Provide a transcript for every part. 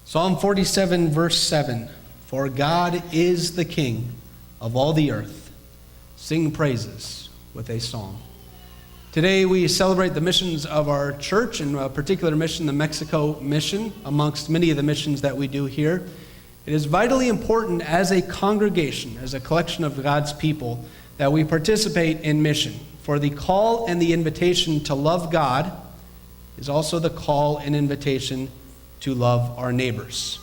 Psalm 47, verse 7, "For God is the King of all the earth. Sing praises with a song." Today we celebrate the missions of our church, and a particular mission, the Mexico mission, amongst many of the missions that we do here. It is vitally important as a congregation, as a collection of God's people, that we participate in mission. For the call and the invitation to love God is also the call and invitation to love our neighbors.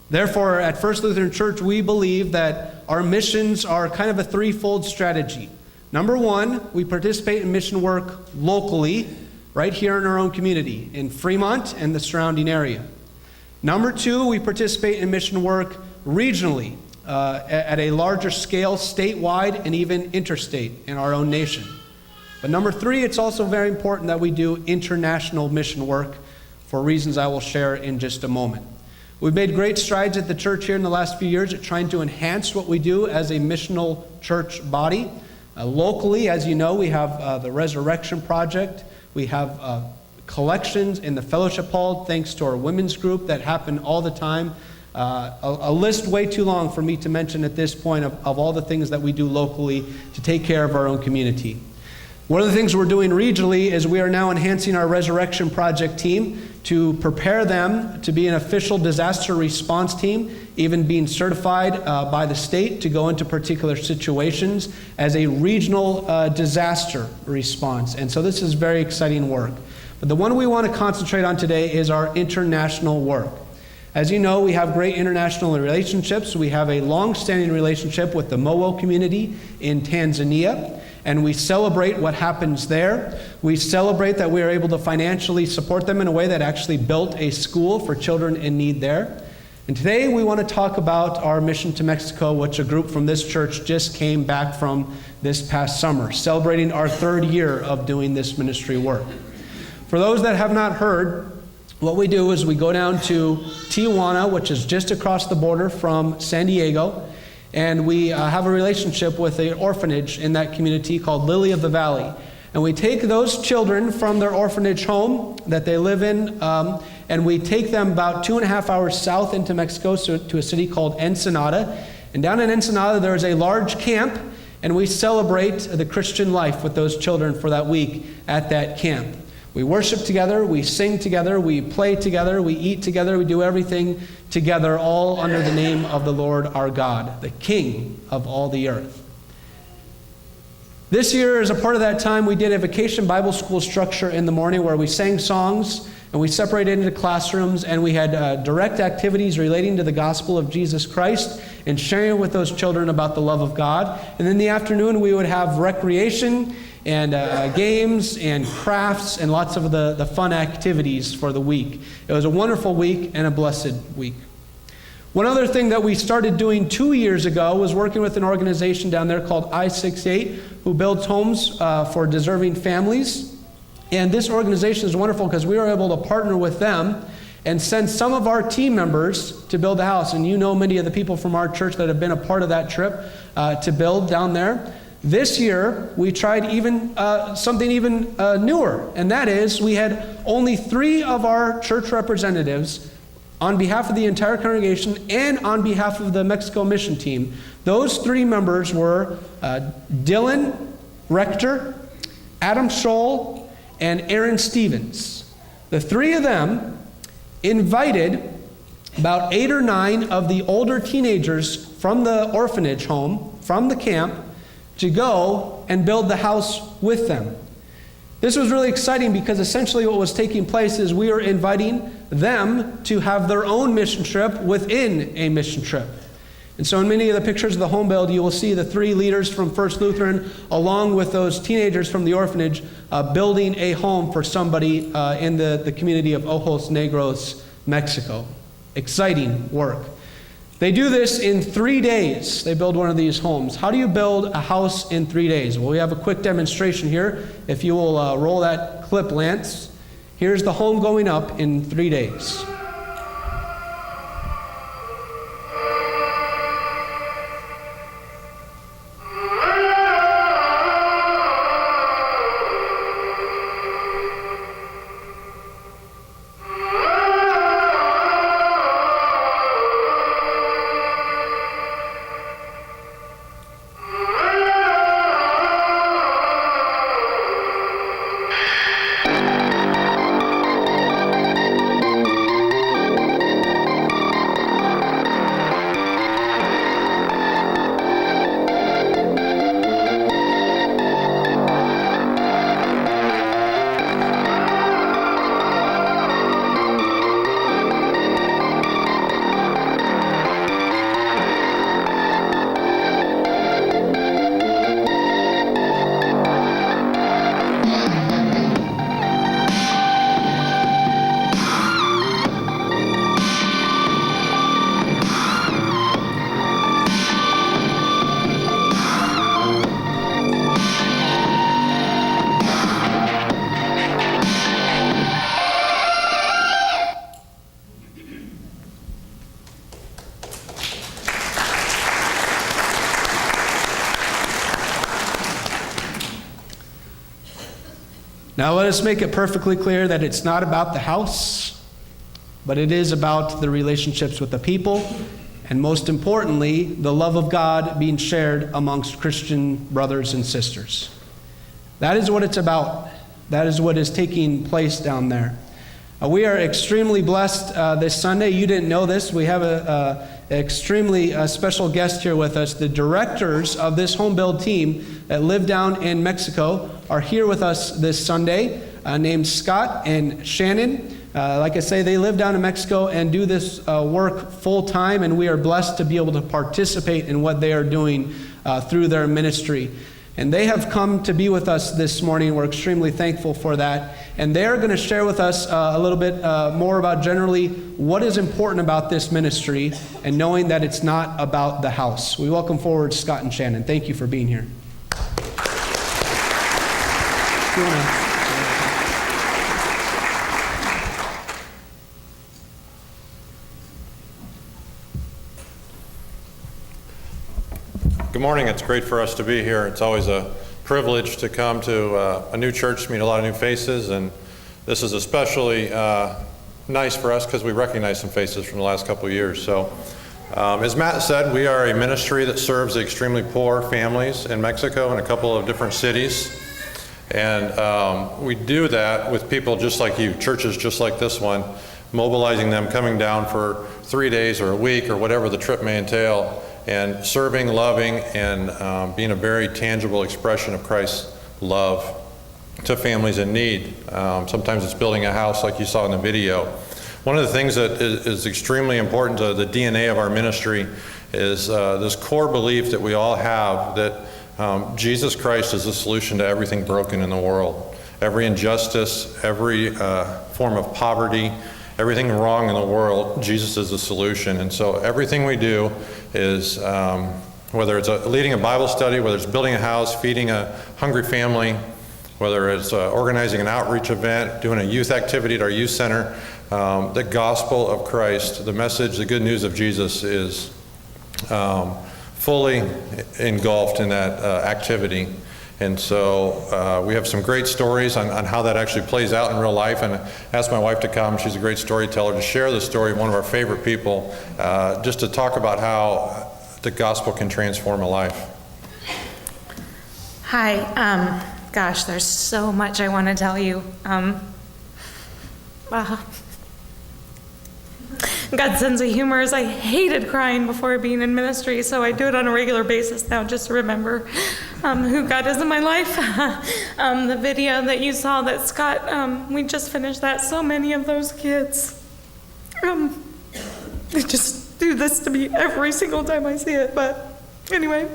Therefore, at First Lutheran Church, we believe that our missions are kind of a threefold strategy. Number one, we participate in mission work locally, right here in our own community, in Fremont and the surrounding area. Number two, we participate in mission work regionally, at a larger scale, statewide and even interstate in our own nation. But number three, it's also very important that we do international mission work for reasons I will share in just a moment. We've made great strides at the church here in the last few years at trying to enhance what we do as a missional church body. Locally, as you know, we have the Resurrection Project. We have collections in the fellowship hall, thanks to our women's group that happen all the time. A list way too long for me to mention at this point of all the things that we do locally to take care of our own community. One of the things we're doing regionally is we are now enhancing our Resurrection Project team to prepare them to be an official disaster response team, even being certified by the state to go into particular situations as a regional disaster response. And so this is very exciting work. But the one we want to concentrate on today is our international work. As you know, we have great international relationships. We have a long-standing relationship with the Mowo community in Tanzania, and we celebrate what happens there. We celebrate that we are able to financially support them in a way that actually built a school for children in need there. And today we want to talk about our mission to Mexico, which a group from this church just came back from this past summer, celebrating our third year of doing this ministry work. For those that have not heard, what we do is we go down to Tijuana, which is just across the border from San Diego, and we have a relationship with an orphanage in that community called Lily of the Valley. And we take those children from their orphanage home that they live in, and we take them about 2.5 hours south into Mexico to a city called Ensenada. And down in Ensenada, there is a large camp, and we celebrate the Christian life with those children for that week at that camp. We worship together, we sing together, we play together, we eat together, we do everything together, all under the name of the Lord our God, the King of all the earth. This year, as a part of that time, we did a vacation Bible school structure in the morning where we sang songs and we separated into classrooms, and we had direct activities relating to the gospel of Jesus Christ and sharing with those children about the love of God. And in the afternoon, we would have recreation and games and crafts and lots of the fun activities for the week. It was a wonderful week and a blessed week. One other thing that we started doing 2 years ago was working with an organization down there called I-68, who builds homes for deserving families. And this organization is wonderful because we were able to partner with them and send some of our team members to build the house. And you know many of the people from our church that have been a part of that trip to build down there. This year, we tried something even newer, and that is we had only 3 of our church representatives on behalf of the entire congregation and on behalf of the Mexico mission team. Those 3 members were Dylan Rector, Adam Scholl, and Aaron Stevens. The 3 of them invited about 8 or 9 of the older teenagers from the orphanage home, from the camp, to go and build the house with them. This was really exciting because essentially what was taking place is we were inviting them to have their own mission trip within a mission trip. And so in many of the pictures of the home build, you will see the 3 leaders from First Lutheran, along with those teenagers from the orphanage, building a home for somebody in the community of Ojos Negros, Mexico. Exciting work. They do this in 3 days. They build one of these homes. How do you build a house in 3 days? Well, we have a quick demonstration here. If you will roll that clip, Lance. Here's the home going up in 3 days. Now let us make it perfectly clear that it's not about the house, but it is about the relationships with the people, and most importantly, the love of God being shared amongst Christian brothers and sisters. That is what it's about. That is what is taking place down there. We are extremely blessed this Sunday. You didn't know this. We have an extremely special guest here with us. The directors of this home build team that live down in Mexico are here with us this Sunday, named Scott and Shannon. Like I say, they live down in Mexico and do this work full time, and we are blessed to be able to participate in what they are doing through their ministry. And they have come to be with us this morning. We're extremely thankful for that. And they're going to share with us a little bit more about generally what is important about this ministry and knowing that it's not about the house. We welcome forward Scott and Shannon. Thank you for being here. Good morning. It's great for us to be here. It's always a privilege to come to a new church, meet a lot of new faces, and this is especially nice for us because we recognize some faces from the last couple of years. So, as Matt said, we are a ministry that serves the extremely poor families in Mexico in a couple of different cities, and we do that with people just like you, churches just like this one, mobilizing them, coming down for 3 days or a week or whatever the trip may entail, and serving, loving, and being a very tangible expression of Christ's love to families in need. Sometimes it's building a house like you saw in the video. One of the things that is extremely important to the DNA of our ministry is this core belief that we all have that Jesus Christ is the solution to everything broken in the world. Every injustice, every form of poverty, everything wrong in the world, Jesus is the solution. And so everything we do is, whether it's leading a Bible study, whether it's building a house, feeding a hungry family, whether it's organizing an outreach event, doing a youth activity at our youth center, the gospel of Christ, the message, the good news of Jesus is fully engulfed in that activity. And so we have some great stories on how that actually plays out in real life, and I asked my wife to come. She's a great storyteller, to share the story of one of our favorite people, just to talk about how the gospel can transform a life. Hi. Gosh, there's so much I want to tell you. God's sense of humor is I hated crying before being in ministry, so I do it on a regular basis now just to remember who God is in my life. The video that you saw that Scott, we just finished that. So many of those kids, they just do this to me every single time I see it, but anyway.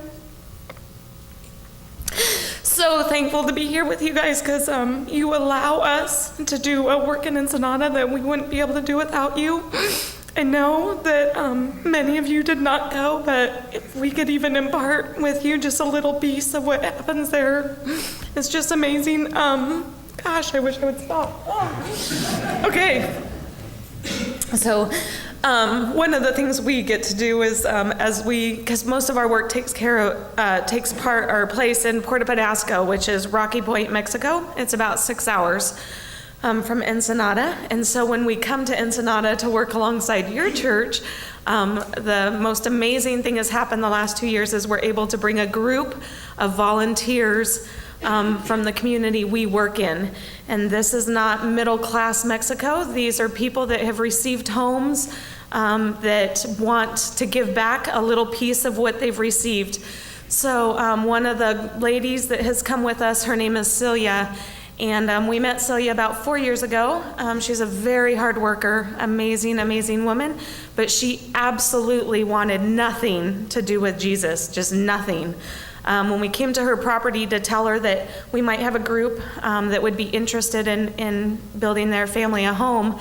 So thankful to be here with you guys because you allow us to do a work in Ensenada that we wouldn't be able to do without you. I know that many of you did not go, but if we could even impart with you just a little piece of what happens there, it's just amazing. Gosh, I wish I would stop. Oh. Okay. So one of the things we get to do is because most of our work takes place in Puerto Penasco, which is Rocky Point, Mexico. It's about 6 hours from Ensenada. And so when we come to Ensenada to work alongside your church, the most amazing thing has happened the last 2 years is we're able to bring a group of volunteers from the community we work in. And this is not middle-class Mexico. These are people that have received homes that want to give back a little piece of what they've received. So one of the ladies that has come with us, her name is Celia, and we met Celia about 4 years ago. She's a very hard worker, amazing, amazing woman, but she absolutely wanted nothing to do with Jesus, just nothing. When we came to her property to tell her that we might have a group that would be interested in building their family a home,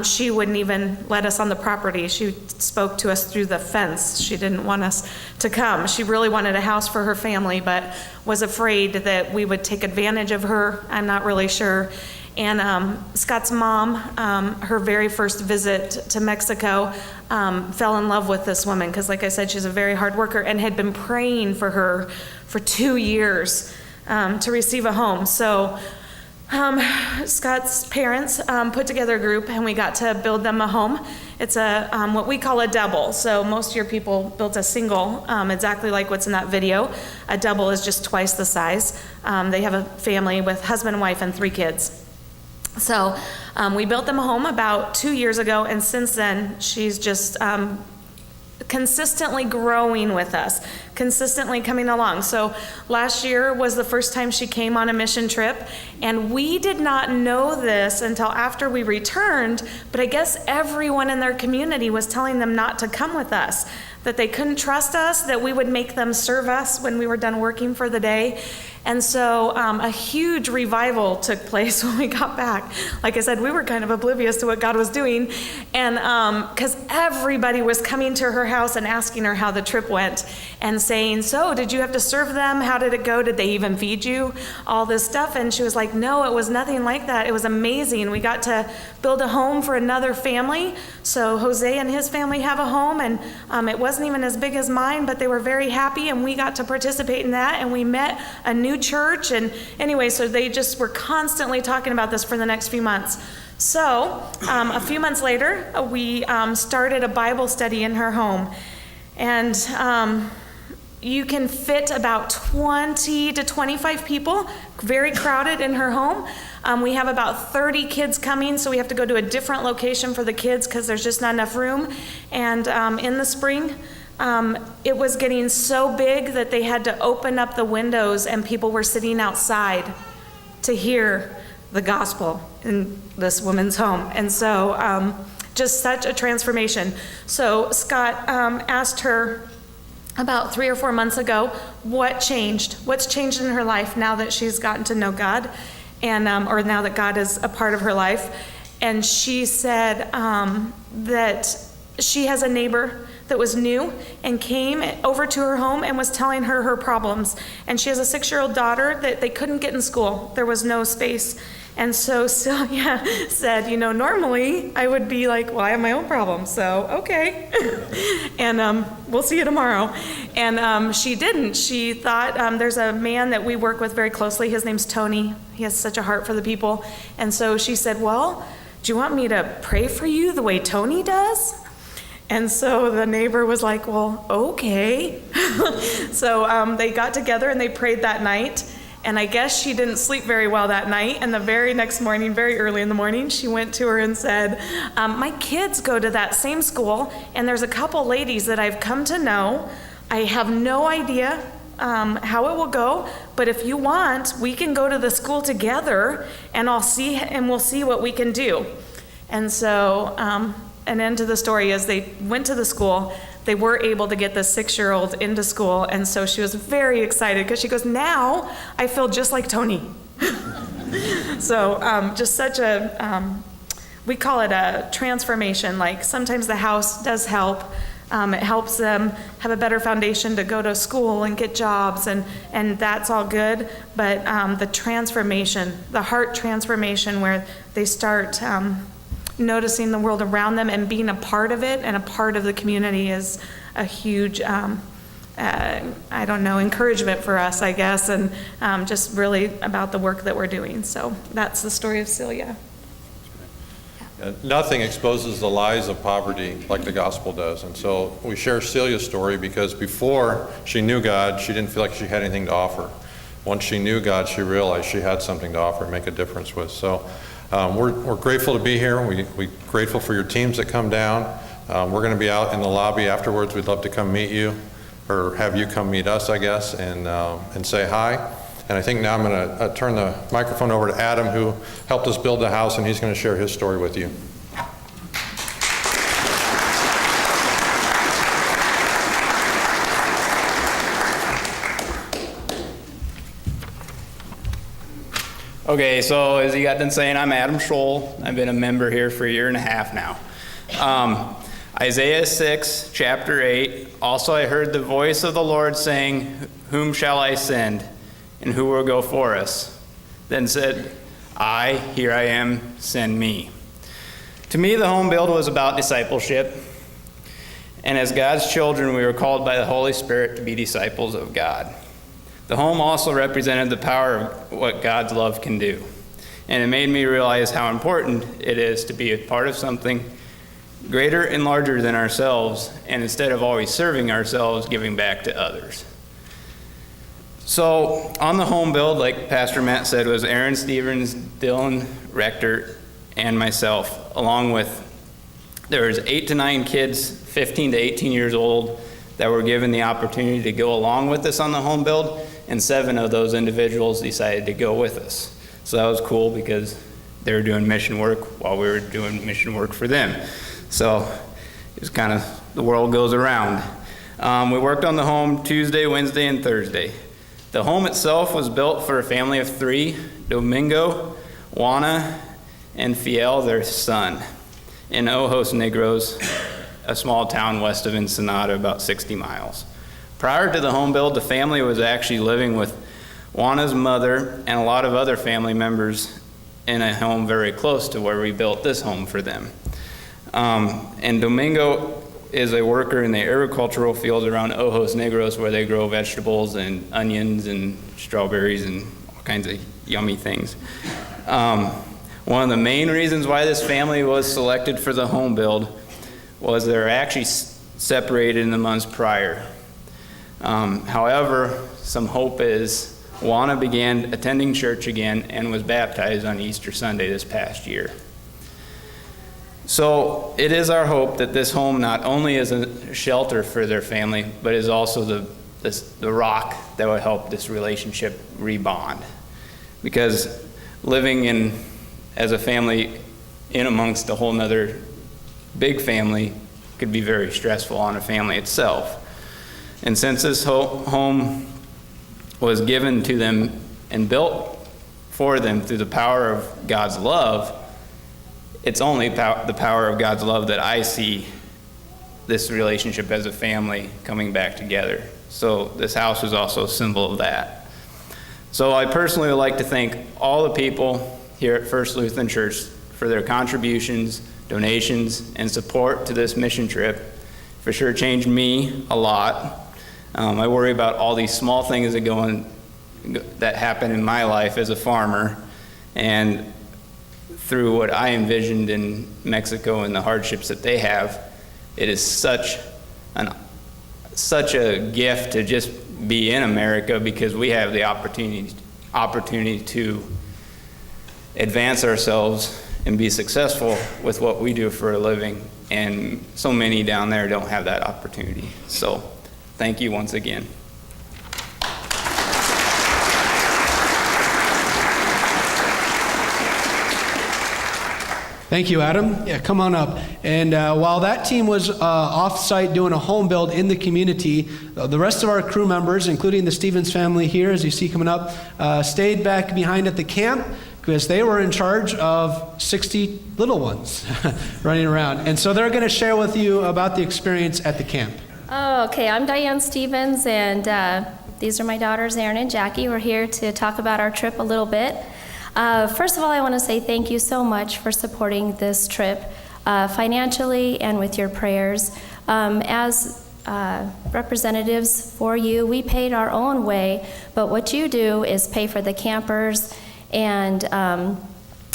she wouldn't even let us on the property. She spoke to us through the fence. She didn't want us to come. She really wanted a house for her family, but was afraid that we would take advantage of her. I'm not really sure. And Scott's mom, her very first visit to Mexico, fell in love with this woman because, like I said, she's a very hard worker and had been praying for her for 2 years to receive a home. So Scott's parents put together a group, and we got to build them a home. It's a what we call a double. So most of your people built a single, exactly like what's in that video. A double is just twice the size. They have a family with husband, wife, and 3 kids. So we built them a home about 2 years ago, and since then, she's just consistently growing with us, consistently coming along. So last year was the first time she came on a mission trip, and we did not know this until after we returned, but I guess everyone in their community was telling them not to come with us, that they couldn't trust us, that we would make them serve us when we were done working for the day. And so a huge revival took place when we got back. Like I said, we were kind of oblivious to what God was doing, and because everybody was coming to her house and asking her how the trip went and saying, so did you have to serve them? How did it go? Did they even feed you? All this stuff. And she was like, no, it was nothing like that. It was amazing. We got to build a home for another family. So Jose and his family have a home, and it wasn't even as big as mine, but they were very happy, and we got to participate in that, and we met a new church. And anyway, so they just were constantly talking about this for the next few months. So a few months later, we started a Bible study in her home, and you can fit about 20 to 25 people, very crowded in her home. We have about 30 kids coming, so we have to go to a different location for the kids because there's just not enough room. And in the spring, it was getting so big that they had to open up the windows, and people were sitting outside to hear the gospel in this woman's home. And so just such a transformation. So Scott asked her about 3 or 4 months ago, what changed? What's changed in her life now that she's gotten to know God, and or now that God is a part of her life? And she said that she has a neighbor that was new and came over to her home and was telling her her problems. And she has a 6-year-old daughter that they couldn't get in school. There was no space. And so Celia said, you know, normally I would be like, well, I have my own problems, so okay. And we'll see you tomorrow. And she didn't. She thought, there's a man that we work with very closely. His name's Tony. He has such a heart for the people. And so she said, well, do you want me to pray for you the way Tony does? And so the neighbor was like, well, okay. So they got together and they prayed that night. And I guess she didn't sleep very well that night. And the very next morning, very early in the morning, she went to her and said, my kids go to that same school, and there's a couple ladies that I've come to know. I have no idea how it will go, but if you want, we can go to the school together, and we'll see what we can do. And so an end to the story is they went to the school. They were able to get the 6-year-old into school, and so she was very excited because she goes, now I feel just like Tony. So just such a, we call it a transformation. Like sometimes the house does help. It helps them have a better foundation to go to school and get jobs, and that's all good. But the transformation, the heart transformation where they start noticing the world around them and being a part of it and a part of the community is a huge, encouragement for us, I guess, and just really about the work that we're doing. So that's the story of Celia. Nothing exposes the lies of poverty like the gospel does. And so we share Celia's story because before she knew God, she didn't feel like she had anything to offer. Once she knew God, she realized she had something to offer and make a difference with. So we're grateful to be here. We're grateful for your teams that come down. We're going to be out in the lobby afterwards. We'd love to come meet you, or have you come meet us, I guess, and say hi. And I think now I'm going to turn the microphone over to Adam, who helped us build the house, and he's going to share his story with you. Okay, so as he got done saying, I'm Adam Scholl. I've been a member here for 1.5 years now. Isaiah 6, chapter 8, also I heard the voice of the Lord saying, whom shall I send, and who will go for us? Then said I, here I am, send me. To me, the home build was about discipleship. And as God's children, we were called by the Holy Spirit to be disciples of God. The home also represented the power of what God's love can do. And it made me realize how important it is to be a part of something greater and larger than ourselves, and instead of always serving ourselves, giving back to others. So on the home build, like Pastor Matt said, was Aaron Stevens, Dylan Rector, and myself, along with, there was 8 to 9 kids, 15 to 18 years old, that were given the opportunity to go along with us on the home build, and 7 of those individuals decided to go with us. So that was cool because they were doing mission work while we were doing mission work for them. So it was kind of, the world goes around. We worked on the home Tuesday, Wednesday, and Thursday. The home itself was built for a family of 3, Domingo, Juana, and Fiel, their son, in Ojos Negros, a small town west of Ensenada, about 60 miles. Prior to the home build, the family was actually living with Juana's mother and a lot of other family members in a home very close to where we built this home for them. And Domingo is a worker in the agricultural fields around Ojos Negros, where they grow vegetables and onions and strawberries and all kinds of yummy things. One of the main reasons why this family was selected for the home build was they're actually separated in the months prior. However, some hope is Juana began attending church again and was baptized on Easter Sunday this past year. So it is our hope that this home not only is a shelter for their family, but is also the rock that will help this relationship rebond. Because living as a family in amongst a whole nother big family could be very stressful on a family itself. And since this home was given to them and built for them through the power of God's love, it's only the power of God's love that I see this relationship as a family coming back together. So this house is also a symbol of that. So I personally would like to thank all the people here at First Lutheran Church for their contributions, donations, and support to this mission trip. For sure changed me a lot. I worry about all these small things that happen in my life as a farmer, and through what I envisioned in Mexico and the hardships that they have, it is such a gift to just be in America, because we have the opportunity to advance ourselves and be successful with what we do for a living, and so many down there don't have that opportunity. So thank you once again. Thank you, Adam. Yeah, come on up. And while that team was off-site doing a home build in the community, the rest of our crew members, including the Stevens family here, as you see coming up, stayed back behind at the camp because they were in charge of 60 little ones running around. And so they're going to share with you about the experience at the camp. Oh, okay. I'm Diane Stevens, and these are my daughters, Erin and Jackie. We're here to talk about our trip a little bit. First of all, I want to say thank you so much for supporting this trip financially and with your prayers. As representatives for you, we paid our own way, but what you do is pay for the campers and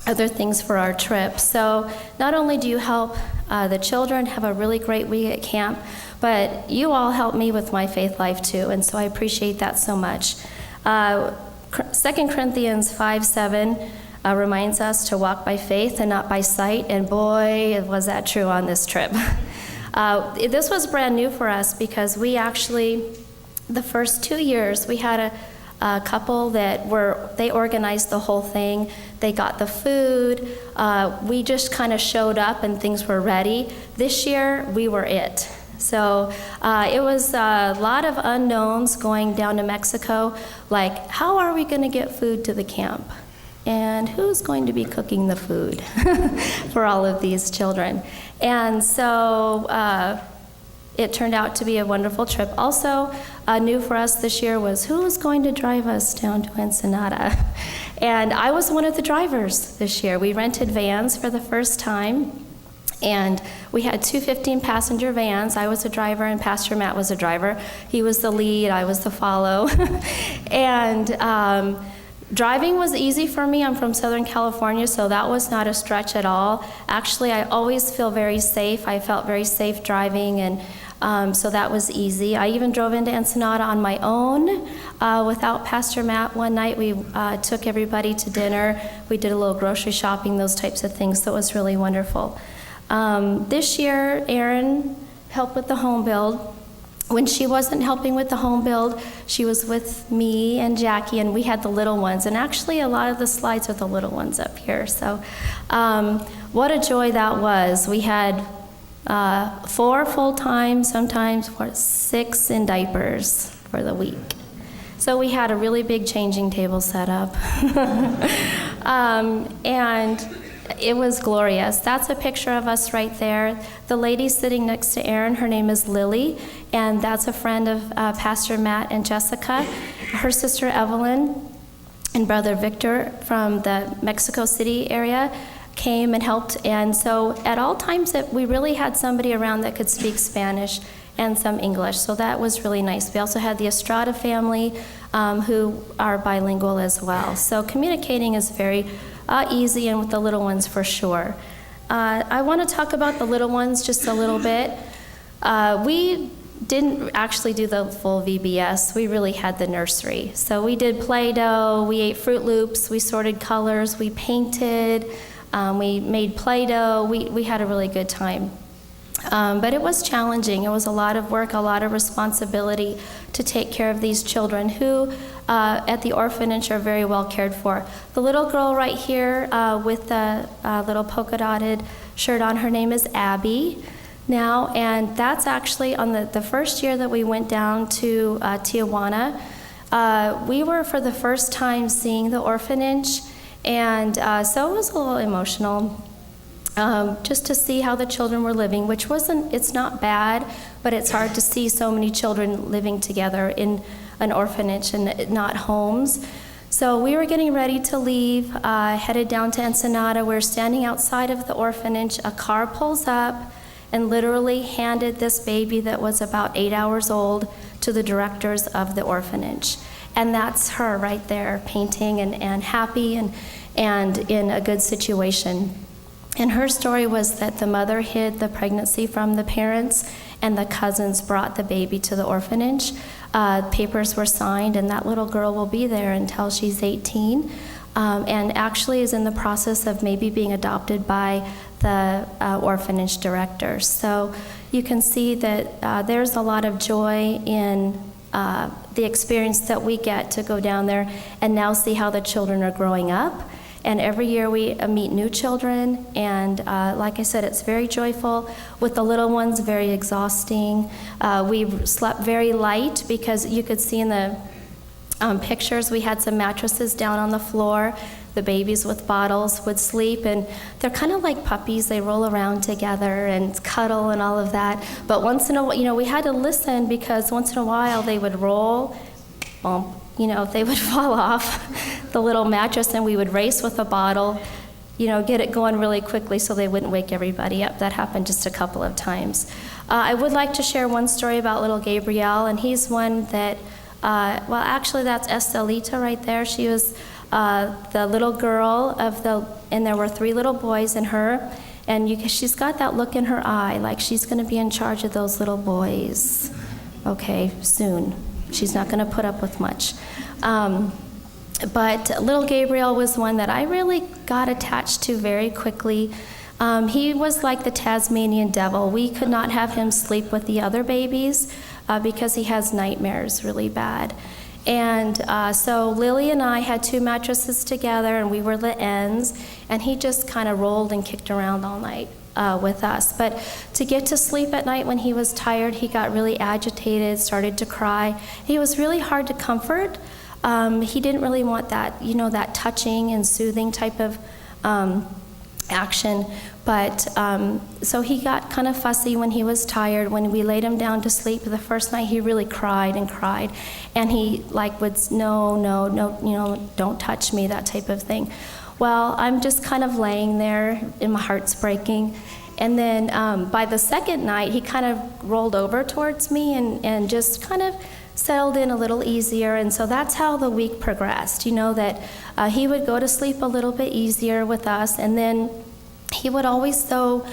other things for our trip. So not only do you help the children have a really great week at camp, but you all help me with my faith life too, and so I appreciate that so much. 2 Corinthians 5:7 reminds us to walk by faith and not by sight, and boy, was that true on this trip. This was brand new for us because we actually, the first 2 years, we had a couple they organized the whole thing. They got the food. We just kind of showed up and things were ready. This year, we were it. So it was a lot of unknowns going down to Mexico, like how are we going to get food to the camp? And who's going to be cooking the food for all of these children? And so it turned out to be a wonderful trip. Also, new for us this year was who was going to drive us down to Ensenada? And I was one of the drivers this year. We rented vans for the first time. And we had 2 15-passenger vans. I was a driver and Pastor Matt was a driver. He was the lead, I was the follow. And Driving was easy for me. I'm from Southern California, so that was not a stretch at all. Actually, I always feel very safe. I felt very safe driving, and so that was easy. I even drove into Ensenada on my own without Pastor Matt. One night we took everybody to dinner. We did a little grocery shopping, those types of things, so it was really wonderful. This year, Erin helped with the home build. When she wasn't helping with the home build, she was with me and Jackie, and we had the little ones. And actually, a lot of the slides are the little ones up here. So what a joy that was. We had 4 full-time, sometimes 6 in diapers for the week. So we had a really big changing table set up. And it was glorious. That's a picture of us right there. The lady sitting next to Erin, her name is Lily, and that's a friend of Pastor Matt and Jessica. Her sister Evelyn and brother Victor from the Mexico City area came and helped. And so at all times that we really had somebody around that could speak Spanish and some English. So that was really nice. We also had the Estrada family who are bilingual as well. So communicating is very easy, and with the little ones for sure. I want to talk about the little ones just a little bit. We didn't actually do the full VBS. We really had the nursery. So we did Play-Doh, we ate Fruit Loops, we sorted colors, we painted, we made Play-Doh. We had a really good time. But it was challenging. It was a lot of work, a lot of responsibility to take care of these children who at the orphanage are very well cared for. The little girl right here with the little polka dotted shirt on, her name is Abby now, and that's actually on the first year that we went down to Tijuana. We were for the first time seeing the orphanage, and so it was a little emotional. Just to see how the children were living, which it's not bad, but it's hard to see so many children living together in an orphanage and not homes. So we were getting ready to leave, headed down to Ensenada. We're standing outside of the orphanage. A car pulls up and literally handed this baby that was about 8 hours old to the directors of the orphanage. And that's her right there, painting and happy and in a good situation. And her story was that the mother hid the pregnancy from the parents, and the cousins brought the baby to the orphanage. Papers were signed, and that little girl will be there until she's 18, and actually is in the process of maybe being adopted by the orphanage director. So you can see that there's a lot of joy in the experience that we get to go down there and now see how the children are growing up. And every year we meet new children, and like I said, it's very joyful. With the little ones, very exhausting. We slept very light because you could see in the pictures we had some mattresses down on the floor. The babies with bottles would sleep, and they're kind of like puppies. They roll around together and cuddle and all of that. But once in a while, we had to listen because once in a while they would roll, bump. They would fall off the little mattress, and we would race with a bottle, get it going really quickly so they wouldn't wake everybody up. That happened just a couple of times. I would like to share one story about little Gabrielle, and he's one that, actually that's Estelita right there. She was the little girl and there were 3 little boys in her, and she's got that look in her eye like she's going to be in charge of those little boys. Okay, soon. She's not going to put up with much. But little Gabriel was one that I really got attached to very quickly. He was like the Tasmanian devil. We could not have him sleep with the other babies because he has nightmares really bad. And so Lily and I had 2 mattresses together, and we were the ends, and he just kind of rolled and kicked around all night with us. But to get to sleep at night when he was tired, he got really agitated, started to cry. He was really hard to comfort. He didn't really want that, that touching and soothing type of action. But so he got kind of fussy when he was tired. When we laid him down to sleep the first night, he really cried and cried. And he would, no, don't touch me, that type of thing. Well, I'm just kind of laying there and my heart's breaking. And then by the second night, he kind of rolled over towards me and just kind of settled in a little easier, and so that's how the week progressed. That he would go to sleep a little bit easier with us, and then he would always, though,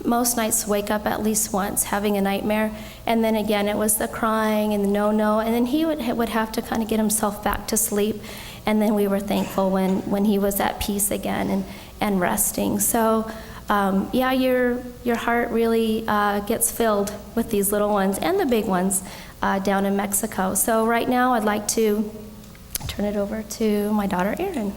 most nights wake up at least once having a nightmare, and then again it was the crying and the no, and then he would have to kind of get himself back to sleep, and then we were thankful when he was at peace again and resting. So yeah, your heart really gets filled with these little ones and the big ones down in Mexico. So right now I'd like to turn it over to my daughter Erin.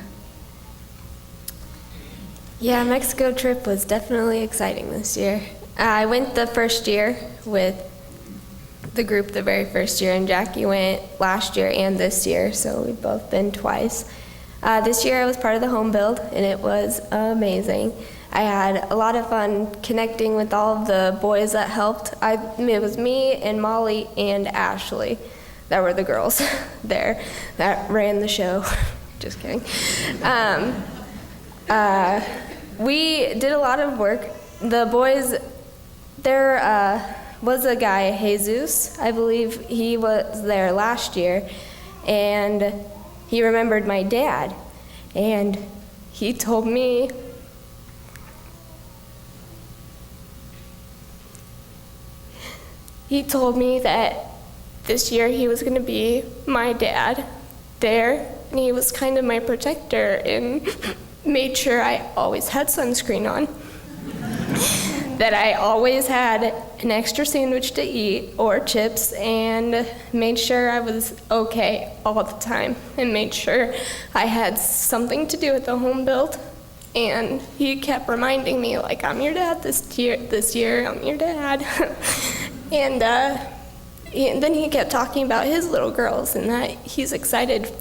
Yeah, Mexico trip was definitely exciting this year. I went the first year with the group the very first year, and Jackie went last year and this year, so we've both been twice. This year I was part of the home build, and it was amazing. I had a lot of fun connecting with all of the boys that helped. It was me and Molly and Ashley that were the girls there that ran the show. Just kidding. We did a lot of work. The boys, there was a guy, Jesus, I believe he was there last year, and he remembered my dad, and he told me that this year he was going to be my dad there, and he was kind of my protector and made sure I always had sunscreen on, that I always had an extra sandwich to eat or chips, and made sure I was okay all the time, and made sure I had something to do with the home build. And he kept reminding me, like, I'm your dad this year, I'm your dad. And then he kept talking about his little girls and that he's excited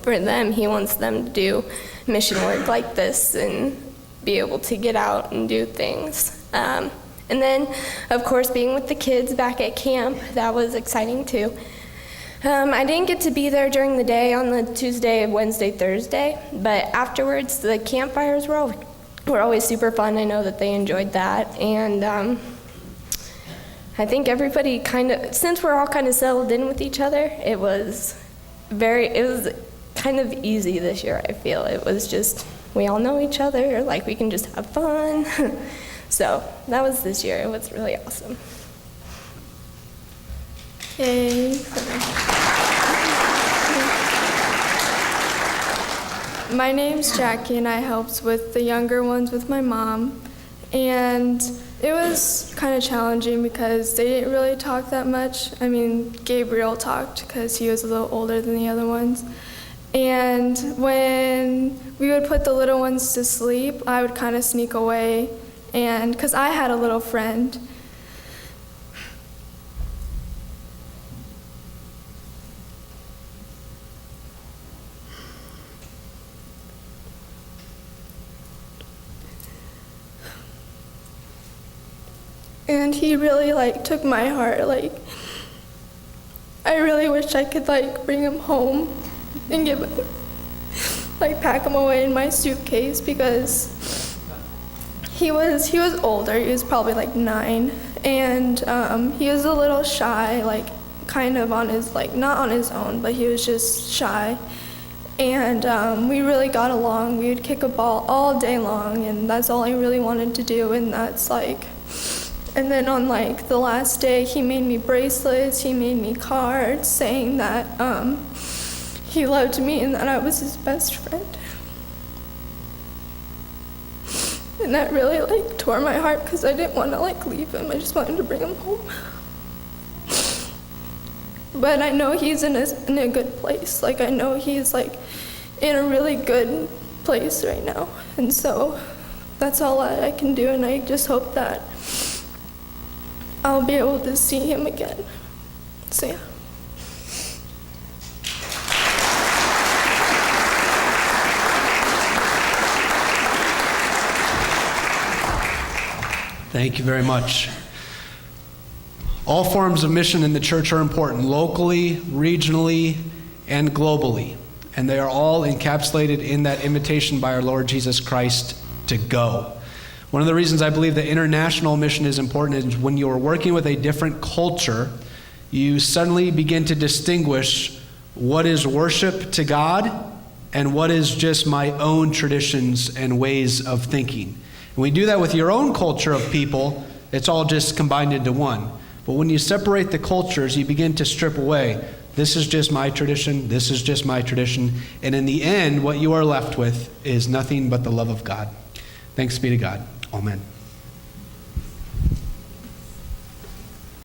for them. He wants them to do mission work like this and be able to get out and do things. And then, of course, being with the kids back at camp, that was exciting too. I didn't get to be there during the day on the Tuesday, Wednesday, Thursday, but afterwards the campfires were always super fun. I know that they enjoyed that, and I think everybody since we're all kind of settled in with each other, it was kind of easy this year, I feel. It was just, we all know each other, like we can just have fun. So that was this year. It was really awesome. Hey. My name's Jackie, and I helped with the younger ones with my mom. And it was kind of challenging because they didn't really talk that much. I mean, Gabriel talked because he was a little older than the other ones. And when we would put the little ones to sleep, I would kind of sneak away, and because I had a little friend. And he really took my heart. I really wish I could bring him home and pack him away in my suitcase, because he was older. He was probably 9, and he was a little shy, kind of on his not on his own, but he was just shy. And we really got along. We would kick a ball all day long, and that's all I really wanted to do. And that's and then on the last day, he made me bracelets, he made me cards saying that he loved me and that I was his best friend. And that really tore my heart, because I didn't want to leave him. I just wanted to bring him home. But I know he's in a good place. I know he's in a really good place right now. And so that's all I can do, and I just hope that I'll be able to see him again. So yeah. Thank you very much. All forms of mission in the church are important, locally, regionally, and globally. And they are all encapsulated in that invitation by our Lord Jesus Christ to go. One of the reasons I believe that international mission is important is when you are working with a different culture, you suddenly begin to distinguish what is worship to God and what is just my own traditions and ways of thinking. And when you do that with your own culture of people, it's all just combined into one. But when you separate the cultures, you begin to strip away. This is just my tradition. This is just my tradition. And in the end, what you are left with is nothing but the love of God. Thanks be to God. Amen.